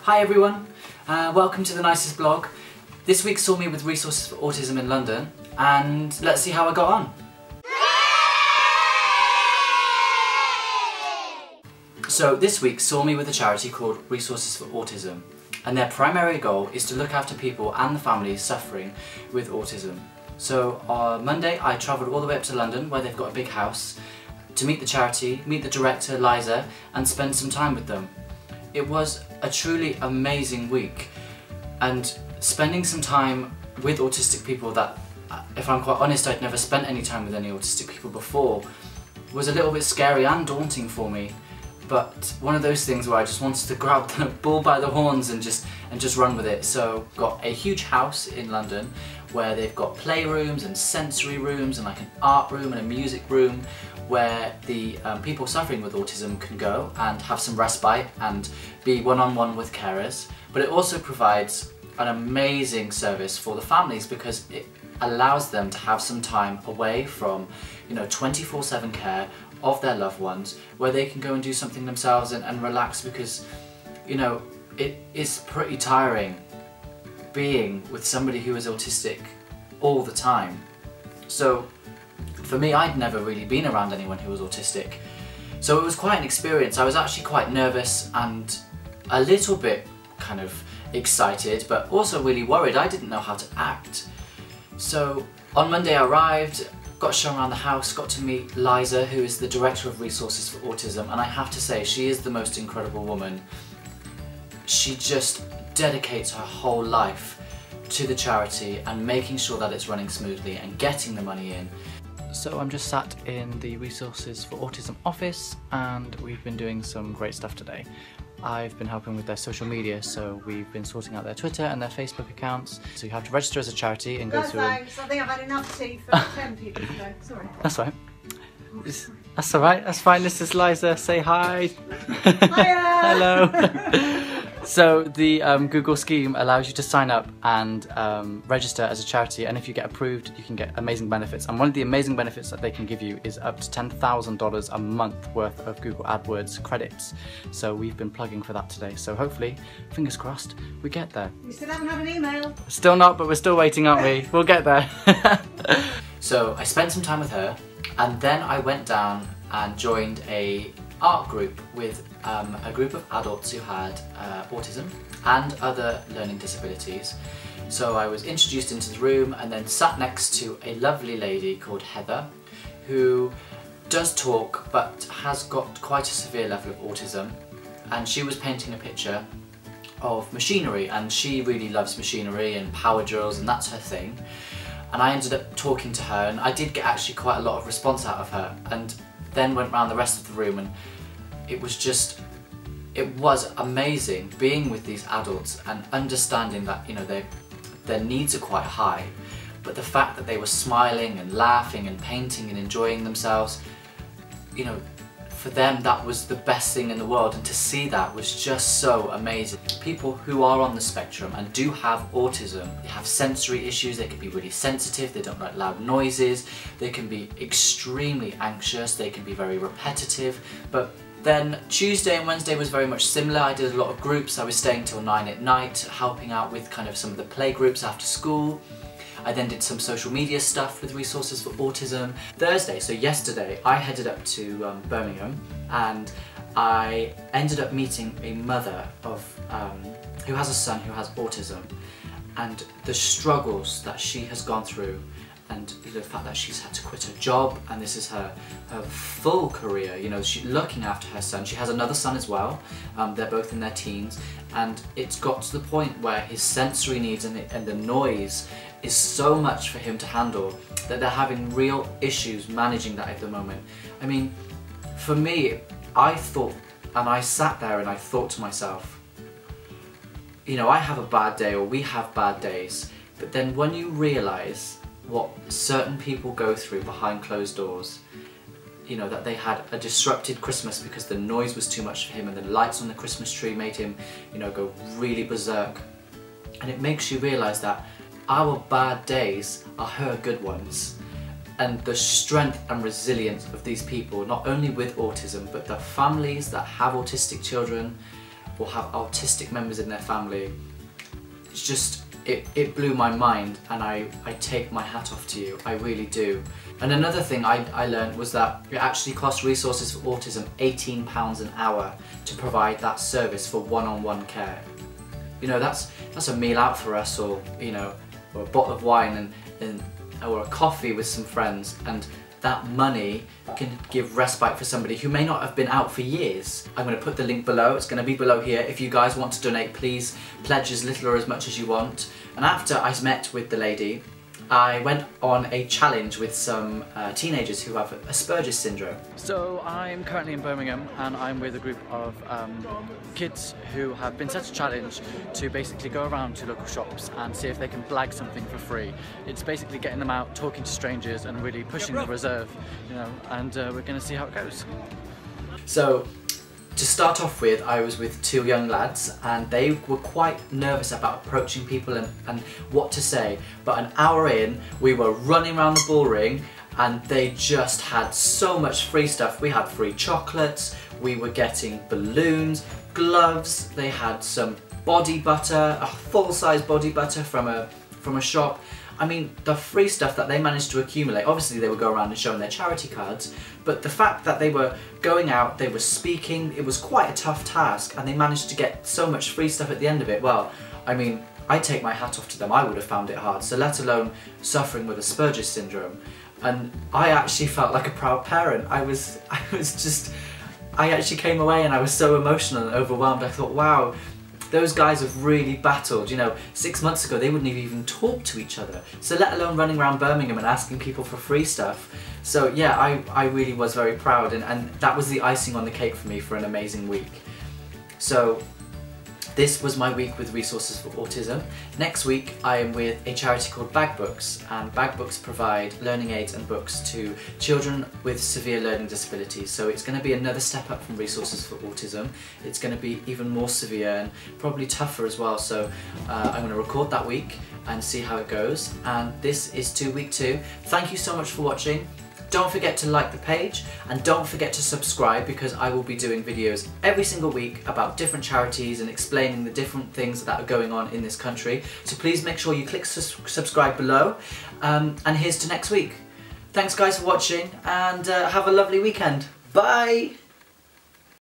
Hi everyone, welcome to the nicest blog. This week saw me with Resources for Autism in London, and let's see how I got on. So this week saw me with a charity called Resources for Autism, and their primary goal is to look after people and the families suffering with autism. So on Monday I travelled all the way up to London, where they've got a big house, to meet the charity, meet the director Liza, and spend some time with them. It was a truly amazing week, and spending some time with autistic people that, if I'm quite honest, I'd never spent any time with any autistic people before, was a little bit scary and daunting for me. But one of those things where I just wanted to grab the bull by the horns and just run with it. So got a huge house in London where they've got playrooms and sensory rooms and like an art room and a music room where the people suffering with autism can go and have some respite and be one-on-one with carers. But it also provides an amazing service for the families because it allows them to have some time away from 24/7 care of their loved ones, where they can go and do something themselves and relax, because it is pretty tiring being with somebody who is autistic all the time. So for me, I'd never really been around anyone who was autistic, so it was quite an experience. I was actually quite nervous and a little bit kind of excited, but also really worried. I didn't know how to act. So on Monday I arrived, got shown around the house, got to meet Liza, who is the director of Resources for Autism, and I have to say she is the most incredible woman. She just dedicates her whole life to the charity and making sure that it's running smoothly and getting the money in. So I'm just sat in the Resources for Autism office, and we've been doing some great stuff today. I've been helping with their social media, so we've been sorting out their Twitter and their Facebook accounts. So you have to register as a charity and go through. Thanks. I think I've had enough tea for 10 people today. Sorry. That's all right. That's all right. That's fine. This is Liza. Say hi. Hiya. Hello. So the Google scheme allows you to sign up and register as a charity, and if you get approved you can get amazing benefits, and one of the amazing benefits that they can give you is up to $10,000 a month worth of Google AdWords credits. So we've been plugging for that today, so hopefully, fingers crossed, we get there. You still haven't had an email? Still not, but we're still waiting, aren't we? We'll get there. So I spent some time with her, and then I went down and joined a art group with a group of adults who had autism and other learning disabilities. So I was introduced into the room and then sat next to a lovely lady called Heather, who does talk but has got quite a severe level of autism, and she was painting a picture of machinery, and she really loves machinery and power drills, and that's her thing. And I ended up talking to her, and I did get actually quite a lot of response out of her, and then went around the rest of the room, and it was amazing being with these adults and understanding that their needs are quite high, but the fact that they were smiling and laughing and painting and enjoying themselves, for them that was the best thing in the world, and to see that was just so amazing. People who are on the spectrum and do have autism, they have sensory issues, they can be really sensitive, they don't like loud noises, they can be extremely anxious, they can be very repetitive. But then Tuesday and Wednesday was very much similar. I did a lot of groups. I was staying till 9 at night, helping out with kind of some of the play groups after school. I then did some social media stuff with Resources for Autism. Thursday, so yesterday, I headed up to Birmingham, and I ended up meeting a mother of who has a son who has autism, and the struggles that she has gone through, and the fact that she's had to quit her job, and this is her full career. She's looking after her son. She has another son as well. They're both in their teens, and it's got to the point where his sensory needs and the noise is so much for him to handle that they're having real issues managing that at the moment. I mean, for me, I thought, and I sat there and I thought to myself, I have a bad day, or we have bad days, but then when you realise what certain people go through behind closed doors, that they had a disrupted Christmas because the noise was too much for him, and the lights on the Christmas tree made him, go really berserk. And it makes you realise that our bad days are her good ones. And the strength and resilience of these people, not only with autism, but the families that have autistic children, or have autistic members in their family. It's just, it blew my mind, and I take my hat off to you, I really do. And another thing I learned was that it actually costs Resources for Autism £18 an hour to provide that service for one-on-one care. You know, that's a meal out for us, or, you know, or a bottle of wine or a coffee with some friends, and that money can give respite for somebody who may not have been out for years. I'm going to put the link below, it's going to be below here. If you guys want to donate, please pledge as little or as much as you want. And after I met with the lady, I went on a challenge with some teenagers who have Asperger's syndrome. So I'm currently in Birmingham, and I'm with a group of kids who have been set a challenge to basically go around to local shops and see if they can blag something for free. It's basically getting them out, talking to strangers, and really pushing the reserve, you know, and we're going to see how it goes. So, to start off with, I was with two young lads, and they were quite nervous about approaching people and what to say. But an hour in, we were running around the bull ring, and they just had so much free stuff. We had free chocolates, we were getting balloons, gloves, they had some body butter, a full-size body butter from a shop. I mean, the free stuff that they managed to accumulate, obviously they would go around and showing their charity cards, but the fact that they were going out, they were speaking, it was quite a tough task, and they managed to get so much free stuff at the end of it. Well, I mean, I take my hat off to them. I would have found it hard, so let alone suffering with Asperger's syndrome. And I actually felt like a proud parent. I actually came away and I was so emotional and overwhelmed. I thought, wow, those guys have really battled. You know, 6 months ago they wouldn't have even talk to each other, so let alone running around Birmingham and asking people for free stuff. So yeah, I really was very proud, and that was the icing on the cake for me for an amazing week. So this was my week with Resources for Autism. Next week I am with a charity called Bag Books, and Bag Books provide learning aids and books to children with severe learning disabilities. So it's going to be another step up from Resources for Autism. It's going to be even more severe and probably tougher as well. So I'm going to record that week and see how it goes. And this is week 2. Thank you so much for watching. Don't forget to like the page, and don't forget to subscribe, because I will be doing videos every single week about different charities and explaining the different things that are going on in this country. So please make sure you click subscribe below, and here's to next week. Thanks guys for watching, and have a lovely weekend. Bye!